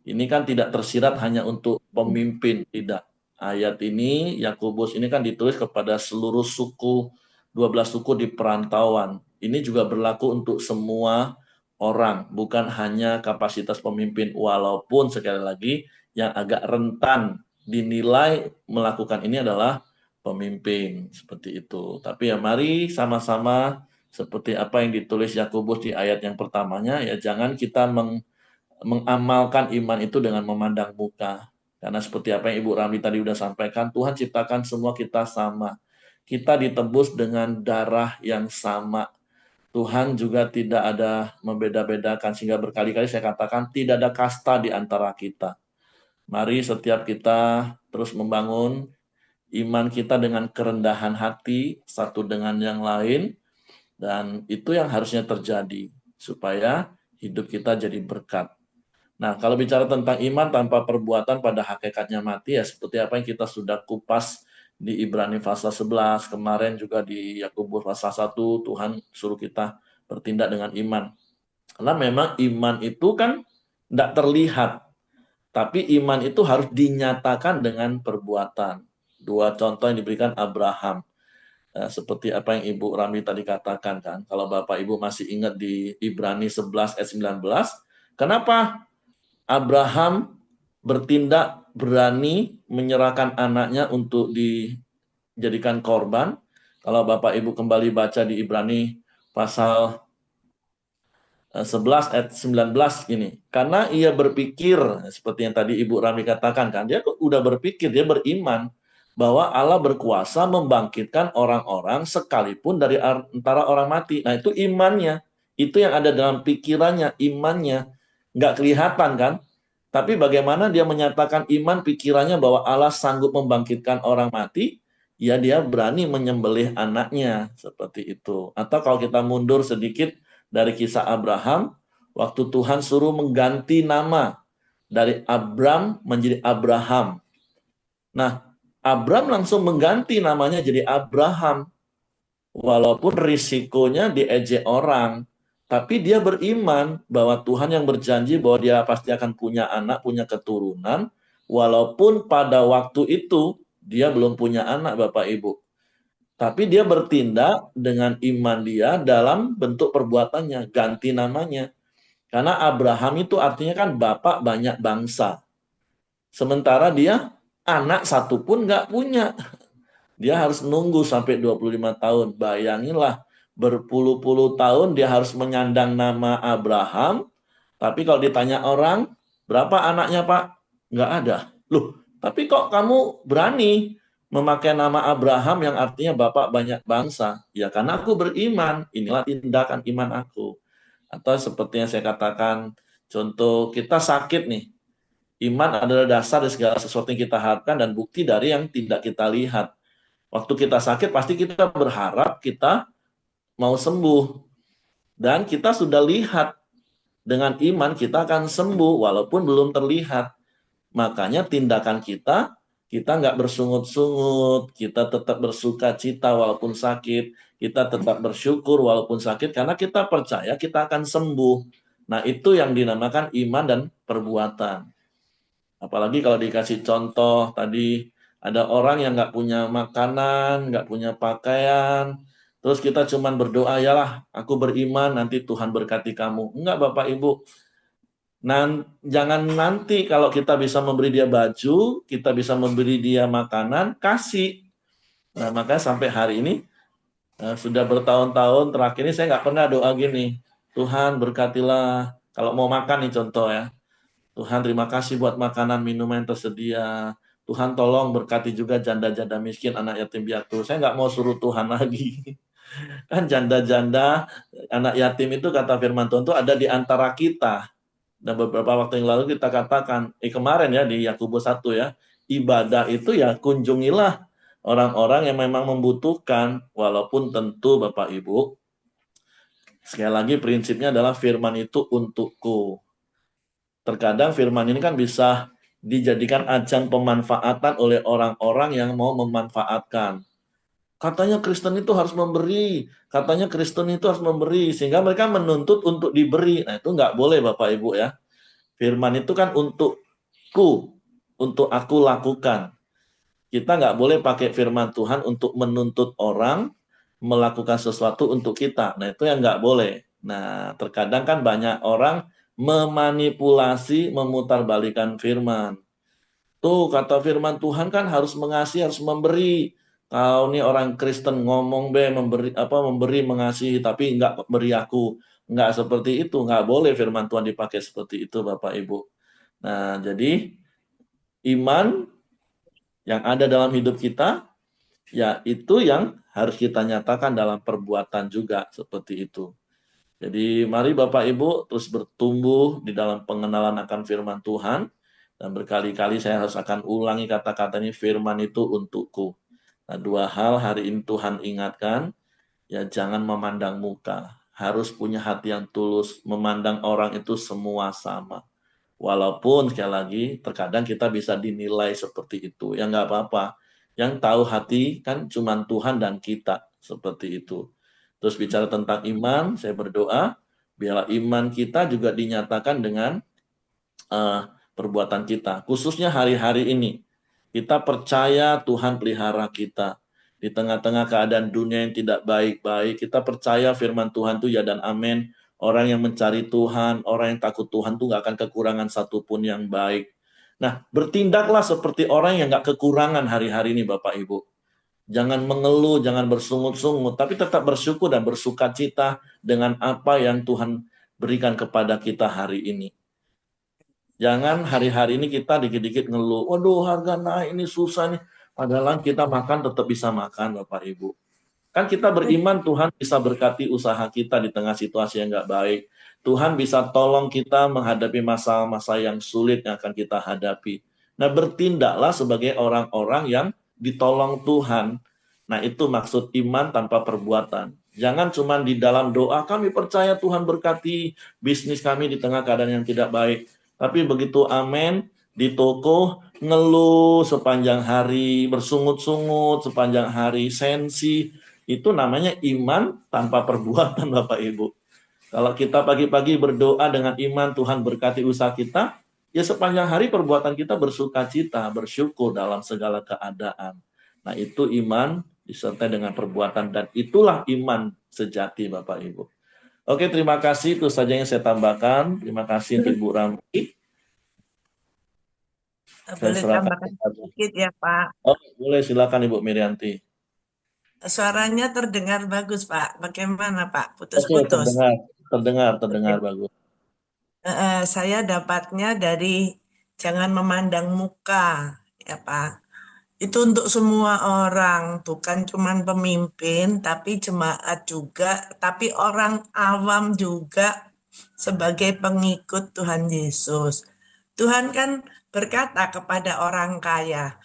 S1: ini kan tidak tersirat hanya untuk pemimpin, tidak. Ayat ini, Yakobus ini kan ditulis kepada seluruh suku, 12 suku di perantauan. Ini juga berlaku untuk semua orang, bukan hanya kapasitas pemimpin. Walaupun sekali lagi, yang agak rentan dinilai melakukan ini adalah pemimpin, seperti itu. Tapi ya mari sama-sama seperti apa yang ditulis Yakobus di ayat yang pertamanya, ya jangan kita mengamalkan iman itu dengan memandang muka. Karena seperti apa yang Ibu Ramli tadi sudah sampaikan, Tuhan ciptakan semua kita sama. Kita ditebus dengan darah yang sama. Tuhan juga tidak ada membeda-bedakan, sehingga berkali-kali saya katakan tidak ada kasta di antara kita. Mari setiap kita terus membangun iman kita dengan kerendahan hati satu dengan yang lain, dan itu yang harusnya terjadi supaya hidup kita jadi berkat. Nah, kalau bicara tentang iman tanpa perbuatan pada hakikatnya mati, ya seperti apa yang kita sudah kupas di Ibrani pasal 11, kemarin juga di Yakobus pasal 1, Tuhan suruh kita bertindak dengan iman. Karena memang iman itu kan tidak terlihat, tapi iman itu harus dinyatakan dengan perbuatan. Dua contoh yang diberikan Abraham. Seperti apa yang Ibu Rami tadi katakan kan. Kalau Bapak Ibu masih ingat di Ibrani 11 ayat 19, kenapa Abraham bertindak berani menyerahkan anaknya untuk dijadikan korban? Kalau Bapak Ibu kembali baca di Ibrani pasal 11 ayat 19 gini. Karena ia berpikir, seperti yang tadi Ibu Rami katakan kan, dia udah berpikir, dia beriman bahwa Allah berkuasa membangkitkan orang-orang sekalipun dari antara orang mati. Nah itu imannya, itu yang ada dalam pikirannya, imannya. Nggak kelihatan kan? Tapi bagaimana dia menyatakan iman pikirannya bahwa Allah sanggup membangkitkan orang mati, ya dia berani menyembelih anaknya, seperti itu. Atau kalau kita mundur sedikit, dari kisah Abraham, waktu Tuhan suruh mengganti nama dari Abram menjadi Abraham. Nah, Abram langsung mengganti namanya jadi Abraham. Walaupun risikonya diejek orang, tapi dia beriman bahwa Tuhan yang berjanji bahwa dia pasti akan punya anak, punya keturunan, walaupun pada waktu itu dia belum punya anak, Bapak Ibu. Tapi dia bertindak dengan iman dia dalam bentuk perbuatannya, ganti namanya. Karena Abraham itu artinya kan bapak banyak bangsa. Sementara dia anak satu pun nggak punya. Dia harus nunggu sampai 25 tahun. Bayanginlah berpuluh-puluh tahun dia harus menyandang nama Abraham. Tapi kalau ditanya orang, berapa anaknya Pak? Nggak ada. Loh, tapi kok kamu berani memakai nama Abraham yang artinya bapak banyak bangsa? Ya karena aku beriman. Inilah tindakan iman aku. Atau seperti yang saya katakan, contoh kita sakit nih. Iman adalah dasar dari segala sesuatu yang kita harapkan dan bukti dari yang tidak kita lihat. Waktu kita sakit pasti kita berharap kita mau sembuh. Dan kita sudah lihat dengan iman kita akan sembuh walaupun belum terlihat. Makanya tindakan kita nggak bersungut-sungut, kita tetap bersuka cita walaupun sakit, kita tetap bersyukur walaupun sakit, karena kita percaya kita akan sembuh. Nah itu yang dinamakan iman dan perbuatan. Apalagi kalau dikasih contoh tadi, ada orang yang nggak punya makanan, nggak punya pakaian, terus kita cuman berdoa, yalah aku beriman nanti Tuhan berkati kamu. Enggak Bapak Ibu, jangan nanti kalau kita bisa memberi dia baju, kita bisa memberi dia makanan, kasih. Nah makanya sampai hari ini, sudah bertahun-tahun terakhir ini saya nggak pernah doa gini, Tuhan berkatilah, kalau mau makan nih contoh ya, Tuhan terima kasih buat makanan minuman yang tersedia. Tuhan tolong berkati juga janda-janda miskin, anak yatim piatu. Saya nggak mau suruh Tuhan lagi. Kan janda-janda, anak yatim itu kata firman Tuhan itu ada di antara kita. Dan beberapa waktu yang lalu kita katakan, kemarin ya di Yakobus 1 ya, ibadah itu ya kunjungilah orang-orang yang memang membutuhkan, walaupun tentu Bapak Ibu, sekali lagi prinsipnya adalah firman itu untukku. Terkadang firman ini kan bisa dijadikan ajang pemanfaatan oleh orang-orang yang mau memanfaatkan. Katanya Kristen itu harus memberi, katanya Kristen itu harus memberi, sehingga mereka menuntut untuk diberi. Nah itu nggak boleh Bapak Ibu ya. Firman itu kan untukku, untuk aku lakukan. Kita nggak boleh pakai firman Tuhan untuk menuntut orang melakukan sesuatu untuk kita. Nah itu yang nggak boleh. Nah terkadang kan banyak orang memanipulasi, memutarbalikkan firman. Tuh kata firman Tuhan kan harus mengasihi, harus memberi. Kau nih orang Kristen ngomong memberi mengasihi tapi nggak beri aku. Nggak seperti itu, nggak boleh firman Tuhan dipakai seperti itu Bapak Ibu. Nah, jadi iman yang ada dalam hidup kita, ya itu yang harus kita nyatakan dalam perbuatan juga seperti itu. Jadi mari Bapak Ibu terus bertumbuh di dalam pengenalan akan firman Tuhan. Dan berkali-kali saya harus akan ulangi kata-kata ini, firman itu untukku. Nah, dua hal hari ini Tuhan ingatkan, ya jangan memandang muka. Harus punya hati yang tulus, memandang orang itu semua sama. Walaupun sekali lagi terkadang kita bisa dinilai seperti itu, ya nggak apa-apa. Yang tahu hati kan cuma Tuhan dan kita, seperti itu. Terus bicara tentang iman, saya berdoa biarlah iman kita juga dinyatakan dengan perbuatan kita. Khususnya hari-hari ini, kita percaya Tuhan pelihara kita. Di tengah-tengah keadaan dunia yang tidak baik-baik, kita percaya firman Tuhan itu ya dan amin. Orang yang mencari Tuhan, orang yang takut Tuhan itu nggak akan kekurangan satupun yang baik. Nah, bertindaklah seperti orang yang nggak kekurangan hari-hari ini Bapak Ibu. Jangan mengeluh, jangan bersungut-sungut, tapi tetap bersyukur dan bersuka cita dengan apa yang Tuhan berikan kepada kita hari ini. Jangan hari-hari ini kita dikit-dikit ngeluh, waduh harga naik, ini susah nih. Padahal kita makan tetap bisa makan Bapak Ibu. Kan kita beriman Tuhan bisa berkati usaha kita di tengah situasi yang nggak baik. Tuhan bisa tolong kita menghadapi masa-masa yang sulit yang akan kita hadapi. Nah, bertindaklah sebagai orang-orang yang ditolong Tuhan. Nah, itu maksud iman tanpa perbuatan. Jangan cuma di dalam doa, kami percaya Tuhan berkati bisnis kami di tengah keadaan yang tidak baik. Tapi begitu amin, di toko ngeluh sepanjang hari, bersungut-sungut sepanjang hari, sensi, itu namanya iman tanpa perbuatan Bapak Ibu. Kalau kita pagi-pagi berdoa dengan iman Tuhan berkati usaha kita, ya sepanjang hari perbuatan kita bersuka cita, bersyukur dalam segala keadaan. Nah itu iman disertai dengan perbuatan dan itulah iman sejati Bapak Ibu. Oke, terima kasih. Itu saja yang saya tambahkan. Terima kasih untuk Ibu Ramli. Saya
S3: Boleh
S1: serahkan.
S3: tambahkan sedikit ya Pak.
S1: Oh, boleh silakan Ibu Mirianti.
S3: Suaranya terdengar bagus Pak. Bagaimana Pak?
S1: Oke,
S3: Putus-putus.
S1: terdengar bagus.
S3: Saya dapatnya dari jangan memandang muka ya Pak. Itu untuk semua orang, bukan cuma pemimpin, tapi jemaat juga, tapi orang awam juga sebagai pengikut Tuhan Yesus. Tuhan kan berkata kepada orang kaya,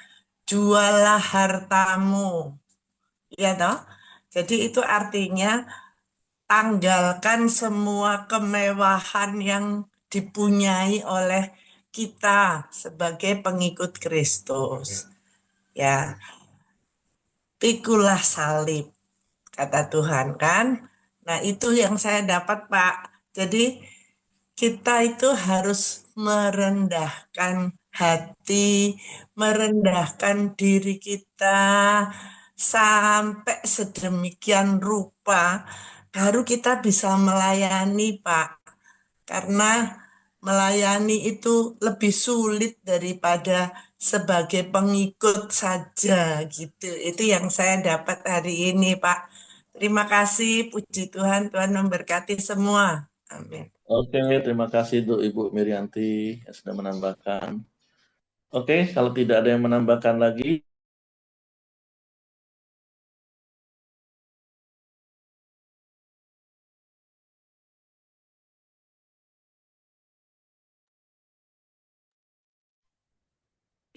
S3: jualah hartamu, ya toh? Jadi itu artinya tanggalkan semua kemewahan yang dipunyai oleh kita sebagai pengikut Kristus. Ya, pikulah salib, kata Tuhan kan. Nah, itu yang saya dapat, Pak. Jadi, kita itu harus merendahkan hati, merendahkan diri kita sampai sedemikian rupa, baru kita bisa melayani, Pak. Karena melayani itu lebih sulit daripada sebagai pengikut saja gitu. Itu yang saya dapat hari ini, Pak. Terima kasih, puji Tuhan, Tuhan memberkati semua. Amin.
S1: Oke, terima kasih untuk Ibu Mirianti yang sudah menambahkan. Oke, kalau tidak ada yang menambahkan lagi,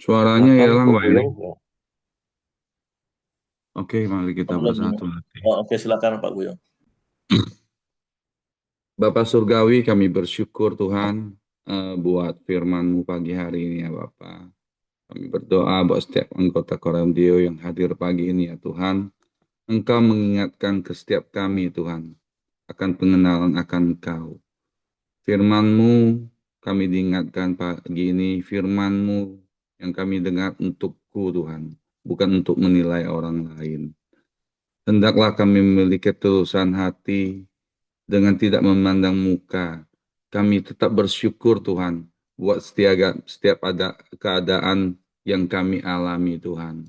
S4: Suaranya
S1: silakan
S4: hilang,
S1: Bu
S4: Pak ini.
S1: Guyong.
S4: Oke, mari kita
S1: Belum ini.
S4: bersatu lagi.
S1: Oke, silakan Pak Guyong.
S4: Bapak Surgawi, kami bersyukur Tuhan buat firman-Mu pagi hari ini ya Bapak. Kami berdoa buat setiap anggota Koramdio yang hadir pagi ini ya Tuhan. Engkau mengingatkan ke setiap kami Tuhan akan pengenalan akan Engkau. Firman-Mu kami diingatkan pagi ini, firman-Mu yang kami dengar untukku Tuhan, bukan untuk menilai orang lain. Hendaklah kami memiliki ketulusan hati dengan tidak memandang muka. Kami tetap bersyukur Tuhan buat setiap ada keadaan yang kami alami Tuhan.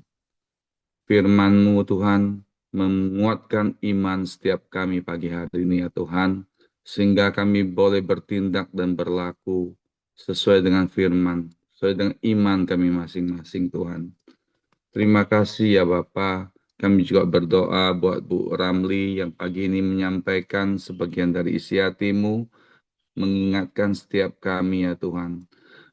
S4: Firman-Mu Tuhan menguatkan iman setiap kami pagi hari ini ya Tuhan, sehingga kami boleh bertindak dan berlaku sesuai dengan firman, sesuai dengan iman kami masing-masing Tuhan. Terima kasih ya Bapak. Kami juga berdoa buat Bu Ramli yang pagi ini menyampaikan sebagian dari isi hatimu, mengingatkan setiap kami ya Tuhan.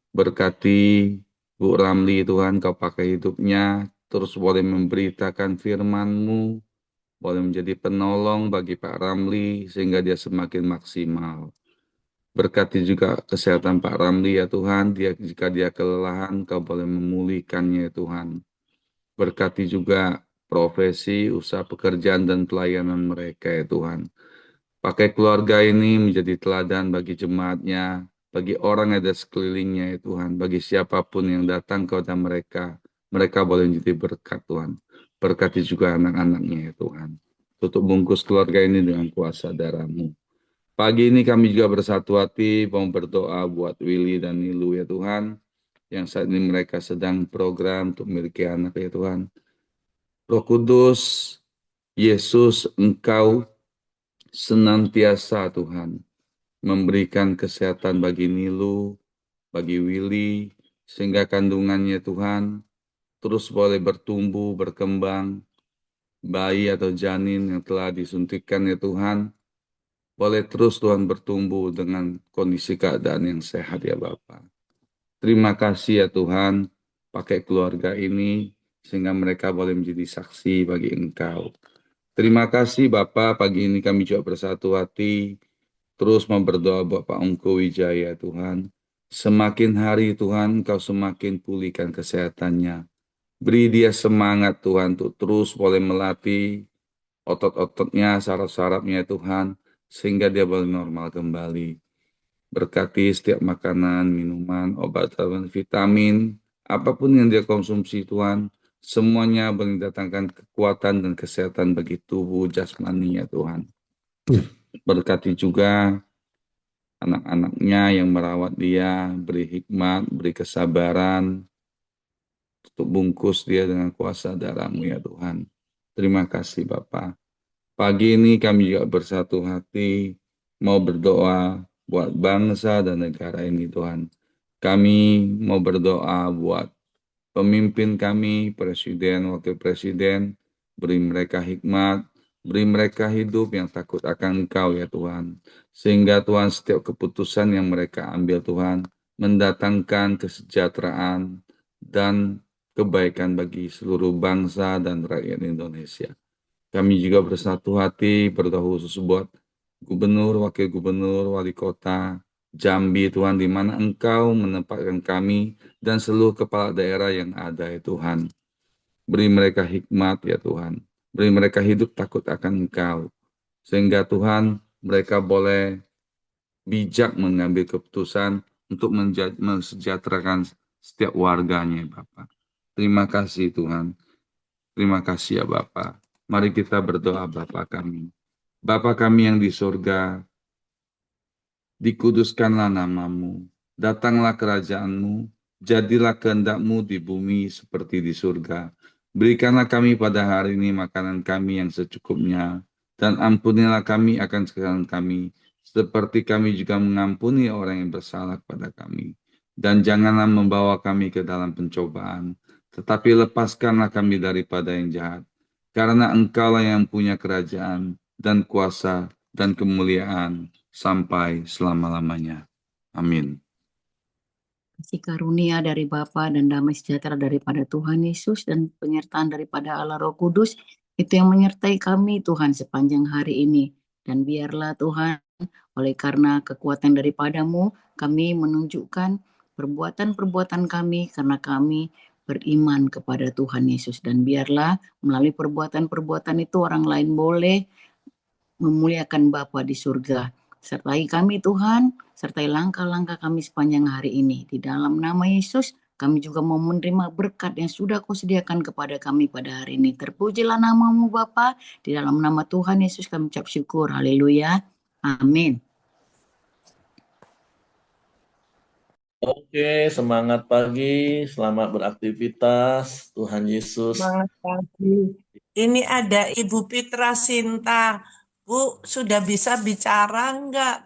S4: Berkati Bu Ramli Tuhan, Kau pakai hidupnya, terus boleh memberitakan firman-Mu, boleh menjadi penolong bagi Pak Ramli, sehingga dia semakin maksimal. Berkati juga kesehatan Pak Ramli ya Tuhan, jika dia kelelahan, Kau boleh memulihkannya ya Tuhan. Berkati juga profesi, usaha pekerjaan, dan pelayanan mereka ya Tuhan. Pakai keluarga ini menjadi teladan bagi jemaatnya, bagi orang yang ada sekelilingnya ya Tuhan, bagi siapapun yang datang kepada mereka, mereka boleh menjadi berkat Tuhan. Berkati juga anak-anaknya ya Tuhan. Tutup bungkus keluarga ini dengan kuasa darah-Mu. Pagi ini kami juga bersatu hati mau berdoa buat Willy dan Nilu ya Tuhan, yang saat ini mereka sedang program untuk memiliki anak ya Tuhan. Roh Kudus, Yesus, Engkau senantiasa Tuhan memberikan kesehatan bagi Nilu, bagi Willy, sehingga kandungannya Tuhan terus boleh bertumbuh, berkembang, bayi atau janin yang telah disuntikkan ya Tuhan, boleh terus Tuhan bertumbuh dengan kondisi keadaan yang sehat ya Bapa. Terima kasih ya Tuhan, pakai keluarga ini, sehingga mereka boleh menjadi saksi bagi Engkau. Terima kasih Bapa, pagi ini kami juga bersatu hati, terus mau berdoa buat Pak Ungku Wijaya Tuhan. Semakin hari Tuhan, Engkau semakin pulihkan kesehatannya. Beri dia semangat Tuhan untuk terus boleh melatih otot-ototnya, saraf-sarafnya Tuhan, sehingga dia boleh normal kembali. Berkati setiap makanan, minuman, obat, dan vitamin, apapun yang dia konsumsi Tuhan, semuanya mendatangkan kekuatan dan kesehatan bagi tubuh jasmani ya Tuhan. Berkati juga anak-anaknya yang merawat dia, beri hikmat, beri kesabaran, untuk bungkus dia dengan kuasa darah-Mu ya Tuhan. Terima kasih Bapa. Pagi ini kami juga bersatu hati, mau berdoa buat bangsa dan negara ini Tuhan. Kami mau berdoa buat pemimpin kami, presiden, wakil presiden, beri mereka hikmat, beri mereka hidup yang takut akan Engkau ya Tuhan. Sehingga Tuhan setiap keputusan yang mereka ambil Tuhan, mendatangkan kesejahteraan dan kebaikan bagi seluruh bangsa dan rakyat Indonesia. Kami juga bersatu hati berdoa khusus buat gubernur, wakil gubernur, wali kota, Jambi Tuhan, di mana Engkau menempatkan kami dan seluruh kepala daerah yang ada ya Tuhan. Beri mereka hikmat ya Tuhan. Beri mereka hidup takut akan Engkau. Sehingga Tuhan mereka boleh bijak mengambil keputusan untuk mensejahterakan setiap warganya Bapak. Terima kasih Tuhan. Terima kasih ya Bapak. Mari kita berdoa Bapa kami. Bapa kami yang di surga, dikuduskanlah namamu, datanglah kerajaanmu, jadilah kehendak-Mu di bumi seperti di surga. Berikanlah kami pada hari ini makanan kami yang secukupnya, dan ampunilah kami akan kesalahan kami, seperti kami juga mengampuni orang yang bersalah kepada kami. Dan janganlah membawa kami ke dalam pencobaan, tetapi lepaskanlah kami daripada yang jahat. Karena Engkaulah yang punya kerajaan dan kuasa dan kemuliaan sampai selama-lamanya. Amin.
S2: Kasih karunia dari Bapa dan damai sejahtera daripada Tuhan Yesus dan penyertaan daripada Allah Roh Kudus itu yang menyertai kami Tuhan sepanjang hari ini. Dan biarlah Tuhan, oleh karena kekuatan daripada-Mu, kami menunjukkan perbuatan-perbuatan kami karena kami beriman kepada Tuhan Yesus. Dan biarlah melalui perbuatan-perbuatan itu orang lain boleh memuliakan Bapa di surga. Sertai kami Tuhan, sertai langkah-langkah kami sepanjang hari ini. Di dalam nama Yesus, kami juga mau menerima berkat yang sudah Kau sediakan kepada kami pada hari ini. Terpujilah nama-Mu Bapa, di dalam nama Tuhan Yesus kami ucap syukur. Haleluya. Amin.
S1: Oke, semangat pagi, selamat beraktivitas. Tuhan Yesus.
S3: Semangat pagi. Ini ada Ibu Fitra Sinta. Bu, sudah bisa bicara enggak?